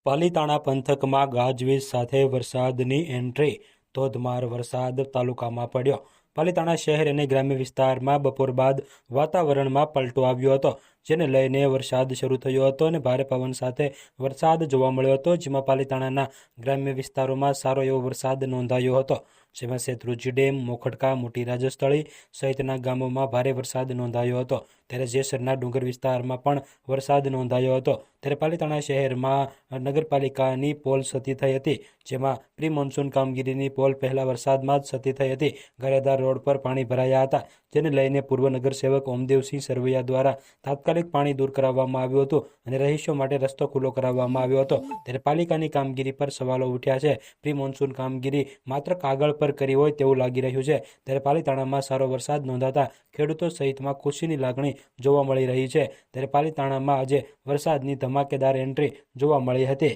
પાલીતાણા પંથકમાં ગાજવીજ સાથે વરસાદની એન્ટ્રી। ધોધમાર વરસાદ તાલુકામાં પડ્યો। પાલીતાણા શહેર અને ગ્રામ્ય વિસ્તારમાં બપોર બાદ વાતાવરણમાં પલટો આવ્યો હતો, જેને લઈને વરસાદ શરૂ થયો હતો અને ભારે પવન સાથે વરસાદ જોવા મળ્યો હતો, જેમાં પાલીતાણાના ગ્રામ્ય વિસ્તારોમાં સારો એવો વરસાદ નોંધાયો હતો, જેમાં શેત્રુંજી ડેમ, મોખડકા, મોટી રાજસ્થળી સહિતના ગામોમાં ભારે વરસાદ નોંધાયો હતો। ત્યારે જેસરના ડુંગર વિસ્તારમાં પણ વરસાદ નોંધાયો હતો। ત્યારે પાલીતાણા શહેરમાં નગરપાલિકાની પોલ સતી થઈ હતી, જેમાં પ્રી મોન્સૂન કામગીરીની પોલ પહેલા વરસાદમાં જ સતી થઈ હતી। ગારેધાર રોડ પર પાણી ભરાયા હતા, જેને લઈને પૂર્વ નગરસેવક ઓમદેવસિંહ સરવૈયા દ્વારા તાત્કાલિક પાણી દૂર કરાવવામાં આવ્યું હતું અને રહીશો માટે રસ્તો ખુલ્લો કરાવવામાં આવ્યો હતો। ત્યારે પાલિકાની કામગીરી પર સવાલો ઉઠ્યા છે। પ્રી મોન્સૂન કામગીરી માત્ર કાગળ પર કરી હોય તેવું લાગી રહ્યું છે। ત્યારે પાલીતાણામાં સારો વરસાદ નોંધાતા ખેડૂતો સહિતમાં ખુશીની લાગણી જોવા મળી રહી છે। ત્યારે પાલીતાણામાં આજે વરસાદની ધમાકેદાર એન્ટ્રી જોવા મળી હતી।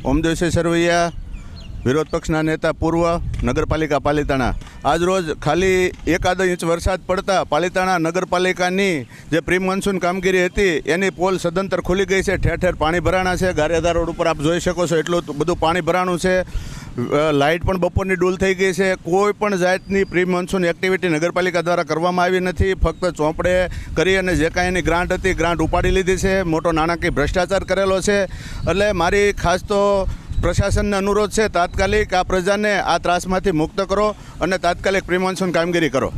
ઓમદેવસિંહ સરવૈયા, વિરોધ પક્ષના નેતા, પૂર્વ નગરપાલિકા પાલીતાણા। આજ રોજ ખાલી 1 ઇંચ વરસાદ પડતા પાલીતાણા નગરપાલિકાની જે પ્રી મોન્સૂન કામગીરી હતી એની પોલ સદંતર ખુલી ગઈ છે। ઠેર ઠેર પાણી ભરાણા છે। ગારેધાર રોડ ઉપર આપ જોઈ શકો છો એટલું બધું પાણી ભરાણું છે। લાઇટ પણ બપોરની ડૂલ થઈ ગઈ છે। કોઈ પણ જાતની પ્રી મોન્સૂન એક્ટિવિટી નગરપાલિકા દ્વારા કરવામાં આવી નથી। ફક્ત ચોપડે કરી અને જે કાંઈ એની ગ્રાન્ટ હતી ગ્રાન્ટ ઉપાડી લીધી છે। મોટો નાણાકીય ભ્રષ્ટાચાર કરેલો છે। એટલે મારી ખાસ તો પ્રશાસનને અનુરોધ છે, તાત્કાલિક આ પ્રજાને આ ત્રાસમાંથી મુક્ત કરો અને તાત્કાલિક પ્રી મોન્સૂન કામગીરી કરો।